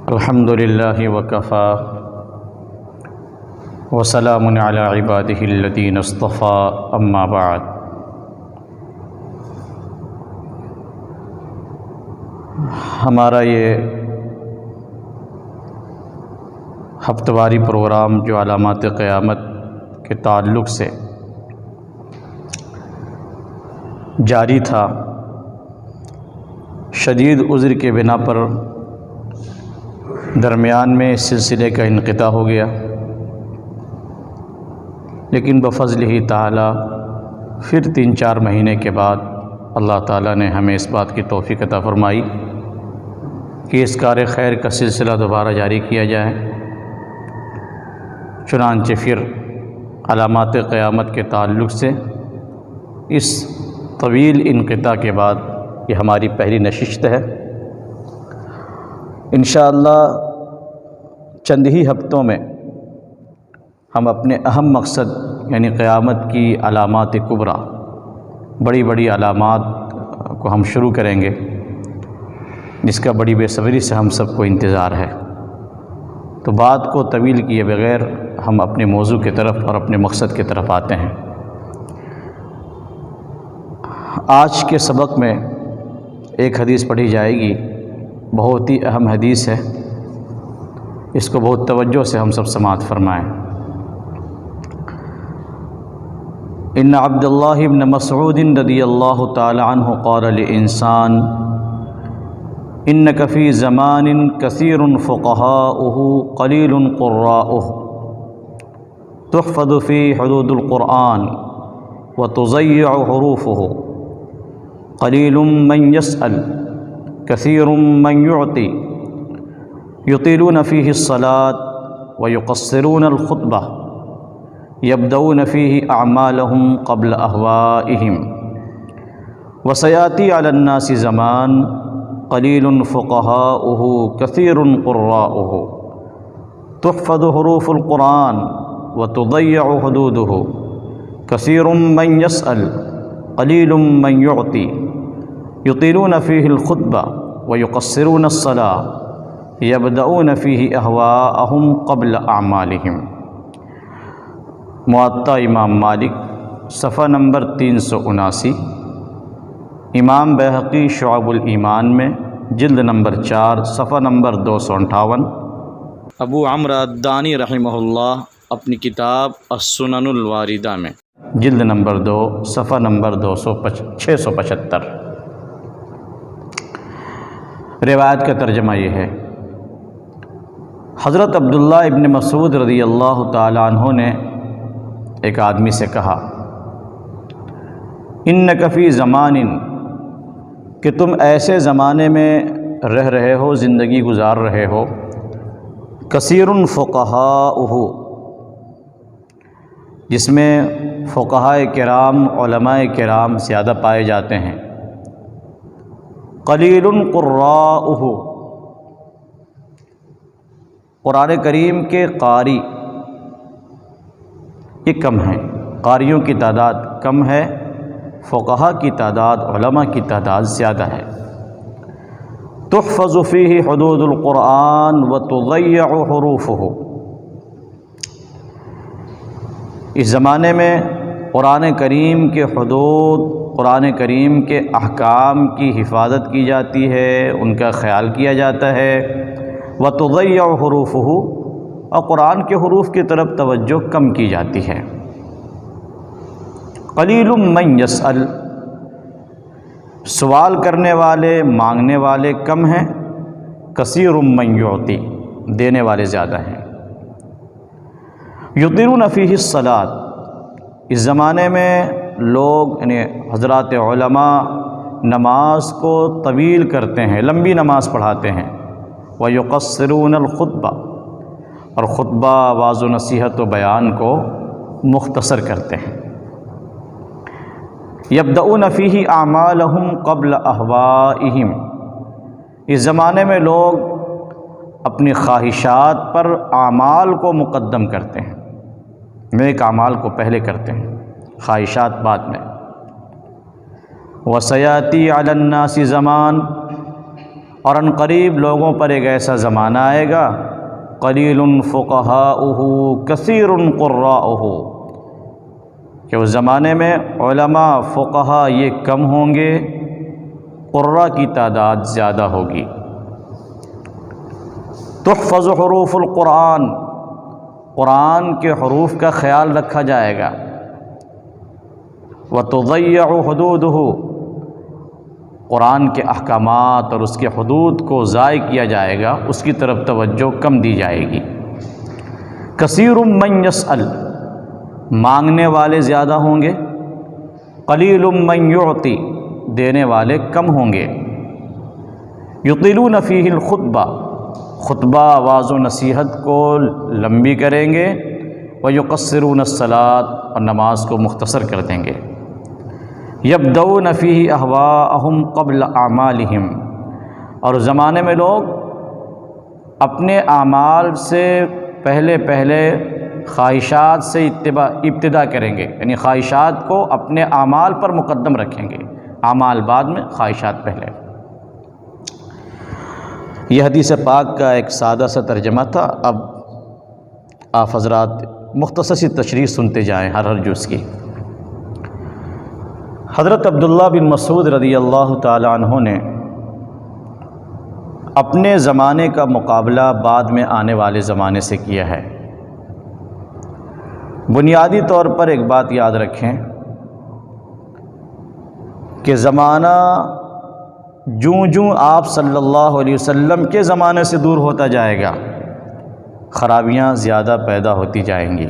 الحمد للہ وکفا وسلام علی عبادہ الذین اصطفیٰ اما بعد۔ ہمارا یہ ہفتہ واری پروگرام جو علامات قیامت کے تعلق سے جاری تھا، شدید عذر کے بنا پر درمیان میں اس سلسلے کا انقطاع ہو گیا، لیکن بفضلہ تعالی پھر 3-4 مہینے کے بعد اللہ تعالیٰ نے ہمیں اس بات کی توفیق عطا فرمائی کہ اس کار خیر کا سلسلہ دوبارہ جاری کیا جائے۔ چنانچہ پھر علامات قیامت کے تعلق سے اس طویل انقطاع کے بعد یہ ہماری پہلی نشست ہے۔ انشاءاللہ چند ہی ہفتوں میں ہم اپنے اہم مقصد یعنی قیامت کی علامات کبریٰ، بڑی بڑی علامات کو ہم شروع کریں گے، جس کا بڑی بے صبری سے ہم سب کو انتظار ہے۔ تو بات کو طویل کیے بغیر ہم اپنے موضوع کی طرف اور اپنے مقصد کی طرف آتے ہیں۔ آج کے سبق میں ایک حدیث پڑھی جائے گی، بہت ہی اہم حدیث ہے، اس کو بہت توجہ سے ہم سب سماعت فرمائیں۔ ان عبد اللہ بن مسعود رضی اللہ تعالی عنہ قال لإنسان انک فی زمان کثیر فقہاؤہ قلیل قراؤہ تحفظ فی حدود القرآن وتضیع حروفہ قلیل من یسأل کثیر من یعطی یطیلون فیہ الصلاة ویقصرون الخطبہ یبدؤون فیہ اعمالہم قبل اہوائہم وسیاتی علی الناس زمان قلیل فقہاؤہ کثیر قراؤہ تحفظ حروف القرآن وتضیع حدودہ کثیر من یسأل قلیل من یعطی یطیلون فیہ الخطبہ ویقصرون الصلاة یبدؤون فیہ اہواءہم قبل اعمالہم۔ موطا امام مالک، صفحہ نمبر 379، امام بہقی شعب الایمان میں جلد نمبر 4 صفحہ نمبر 258، ابو عمرو الدانی رحمہ اللہ اپنی کتاب السنن الواردہ میں جلد نمبر 2 صفحہ نمبر 675۔ روایت کا ترجمہ یہ ہے، حضرت عبداللہ ابن مسعود رضی اللہ تعالی عنہ نے ایک آدمی سے کہا، انک فی زمان، کہ تم ایسے زمانے میں رہ رہے ہو، زندگی گزار رہے ہو، کثیر فقہاؤہ، جس میں فقہائے کرام، علماء کرام زیادہ پائے جاتے ہیں، قلیل قراؤہ، قرآن کریم کے قاری یہ کم ہیں، قاریوں کی تعداد کم ہے، فقہا کی تعداد، علماء کی تعداد زیادہ ہے۔ تحفظ فیہ حدود القرآن وتضیع حروفہ، اس زمانے میں قرآن کریم کے حدود، قرآن کریم کے احکام کی حفاظت کی جاتی ہے، ان کا خیال کیا جاتا ہے، وتضیع حروفہ، اور قرآن کے حروف کی طرف توجہ کم کی جاتی ہے۔ قلیل من یسأل، سوال کرنے والے، مانگنے والے کم ہیں، کثیر من یعطی، دینے والے زیادہ ہیں۔ یطیلون فیہ الصلاة، اس زمانے میں لوگ یعنی حضرات علماء نماز کو طویل کرتے ہیں، لمبی نماز پڑھاتے ہیں، ویقصرون الخطبہ، اور خطبہ، واعظ و نصیحت و بیان کو مختصر کرتے ہیں۔ یبدؤون فیہ اعمالہم قبل اہوائہم، اس زمانے میں لوگ اپنی خواہشات پر اعمال کو مقدم کرتے ہیں، نیک اعمال کو پہلے کرتے ہیں، خواہشات بعد میں۔ وسیاتی علی الناس زمان، اور ان قریب لوگوں پر ایک ایسا زمانہ آئے گا قلیل فقہاؤہ کثیر قراؤہ، کہ اس زمانے میں علماء فقہا یہ کم ہوں گے، قراء کی تعداد زیادہ ہوگی۔ تحفظ حروف القرآن، قرآن کے حروف کا خیال رکھا جائے گا۔ وتضيع حدودہ، قرآن کے احکامات اور اس کے حدود کو ضائع کیا جائے گا، اس کی طرف توجہ کم دی جائے گی۔ کثیر من یسأل، مانگنے والے زیادہ ہوں گے، قلیل من یعطی، دینے والے کم ہوں گے۔ یطیلون فیہ الخطبہ، خطبہ واعظ و نصیحت کو لمبی کریں گے، ویقصرون الصلاۃ، اور نماز کو مختصر کر دیں گے۔ یبدؤون فیہ اہواءہم قبل اعمالہم، اور اس زمانے میں لوگ اپنے اعمال سے پہلے خواہشات سے ابتدا کریں گے، یعنی خواہشات کو اپنے اعمال پر مقدم رکھیں گے، اعمال بعد میں، خواہشات پہلے۔ یہ حدیث پاک کا ایک سادہ سا ترجمہ تھا۔ اب آپ حضرات مختصر سی تشریح سنتے جائیں ہر جز کی۔ حضرت عبداللہ بن مسعود رضی اللہ تعالی عنہ نے اپنے زمانے کا مقابلہ بعد میں آنے والے زمانے سے کیا ہے۔ بنیادی طور پر ایک بات یاد رکھیں کہ زمانہ جوں آپ صلی اللہ علیہ وسلم کے زمانے سے دور ہوتا جائے گا، خرابیاں زیادہ پیدا ہوتی جائیں گی۔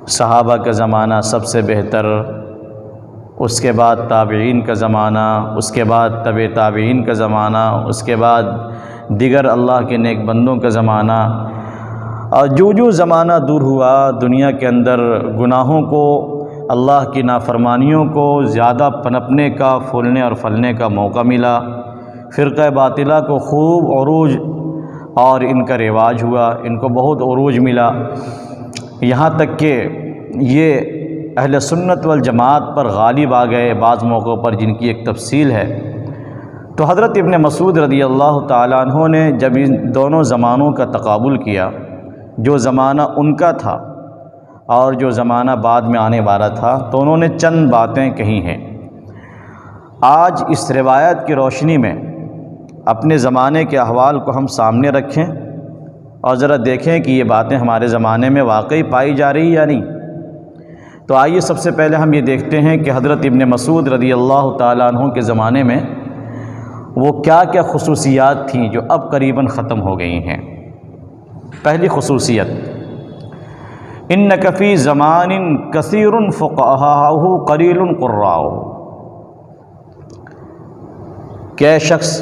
صحابہ کا زمانہ سب سے بہتر، اس کے بعد تابعین کا زمانہ، اس کے بعد تبع تابعین کا زمانہ، اس کے بعد دیگر اللہ کے نیک بندوں کا زمانہ، اور جو زمانہ دور ہوا، دنیا کے اندر گناہوں کو، اللہ کی نافرمانیوں کو زیادہ پنپنے کا، پھولنے اور پھلنے کا موقع ملا، فرقہ باطلہ کو خوب عروج اور ان کا رواج ہوا، ان کو بہت عروج ملا، یہاں تک کہ یہ اہل سنت والجماعت پر غالب آ گئے بعض موقعوں پر، جن کی ایک تفصیل ہے۔ تو حضرت ابن مسعود رضی اللہ تعالیٰ عنہ نے جب ان دونوں زمانوں کا تقابل کیا، جو زمانہ ان کا تھا اور جو زمانہ بعد میں آنے والا تھا، تو انہوں نے چند باتیں کہی ہیں۔ آج اس روایت کی روشنی میں اپنے زمانے کے احوال کو ہم سامنے رکھیں اور ذرا دیکھیں کہ یہ باتیں ہمارے زمانے میں واقعی پائی جا رہی یا نہیں۔ تو آئیے سب سے پہلے ہم یہ دیکھتے ہیں کہ حضرت ابن مسعود رضی اللہ تعالیٰ عنہ کے زمانے میں وہ کیا کیا خصوصیات تھیں جو اب قریباً ختم ہو گئی ہیں۔ پہلی خصوصیت، اِنَّکَ فِی زَمَانٍ کَثِیرٌ فُقَہَاؤُ قَلِیلٌ قُرَّاؤُ، کہ اے شخص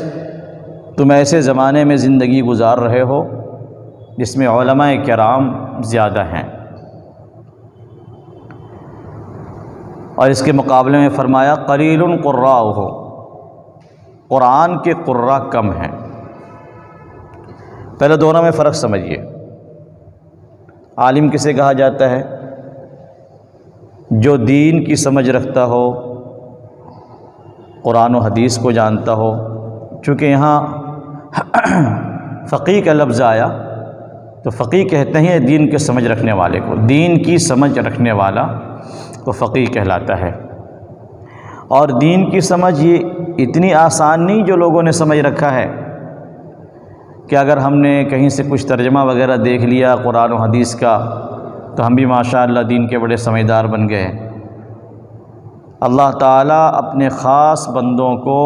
تم ایسے زمانے میں زندگی گزار رہے ہو جس میں علماء کرام زیادہ ہیں، اور اس کے مقابلے میں فرمایا قلیل قراؤہ، قرآن کے قراء کم ہیں۔ پہلے دونوں میں فرق سمجھیے۔ عالم کسے کہا جاتا ہے؟ جو دین کی سمجھ رکھتا ہو، قرآن و حدیث کو جانتا ہو۔ چونکہ یہاں فقیہ کا لفظ آیا تو فقیہ کہتے ہیں دین کے سمجھ رکھنے والے کو، دین کی سمجھ رکھنے والا تو فقیہ کہلاتا ہے۔ اور دین کی سمجھ یہ اتنی آسان نہیں جو لوگوں نے سمجھ رکھا ہے کہ اگر ہم نے کہیں سے کچھ ترجمہ وغیرہ دیکھ لیا قرآن و حدیث کا تو ہم بھی ماشاءاللہ دین کے بڑے سمجھدار بن گئے۔ اللہ تعالیٰ اپنے خاص بندوں کو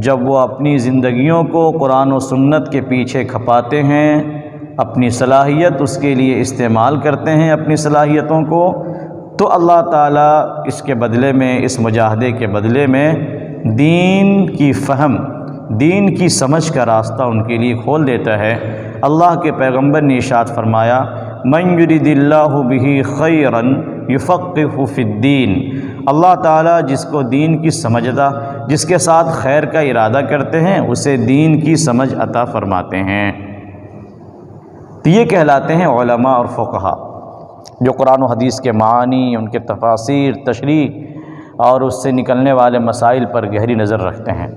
جب وہ اپنی زندگیوں کو قرآن و سنت کے پیچھے کھپاتے ہیں، اپنی صلاحیت اس کے لیے استعمال کرتے ہیں، اپنی صلاحیتوں کو، تو اللہ تعالیٰ اس کے بدلے میں، اس مجاہدے کے بدلے میں دین کی فہم، دین کی سمجھ کا راستہ ان کے لیے کھول دیتا ہے۔ اللہ کے پیغمبر نے ارشاد فرمایا من یرید اللہ بہ خیرا یفقہہ فی الدین، اللہ تعالیٰ جس کو دین کی سمجھ عطا، جس کے ساتھ خیر کا ارادہ کرتے ہیں، اسے دین کی سمجھ عطا فرماتے ہیں۔ تو یہ کہلاتے ہیں علماء اور فقہا، جو قرآن و حدیث کے معانی، ان کے تفاسیر، تشریح اور اس سے نکلنے والے مسائل پر گہری نظر رکھتے ہیں۔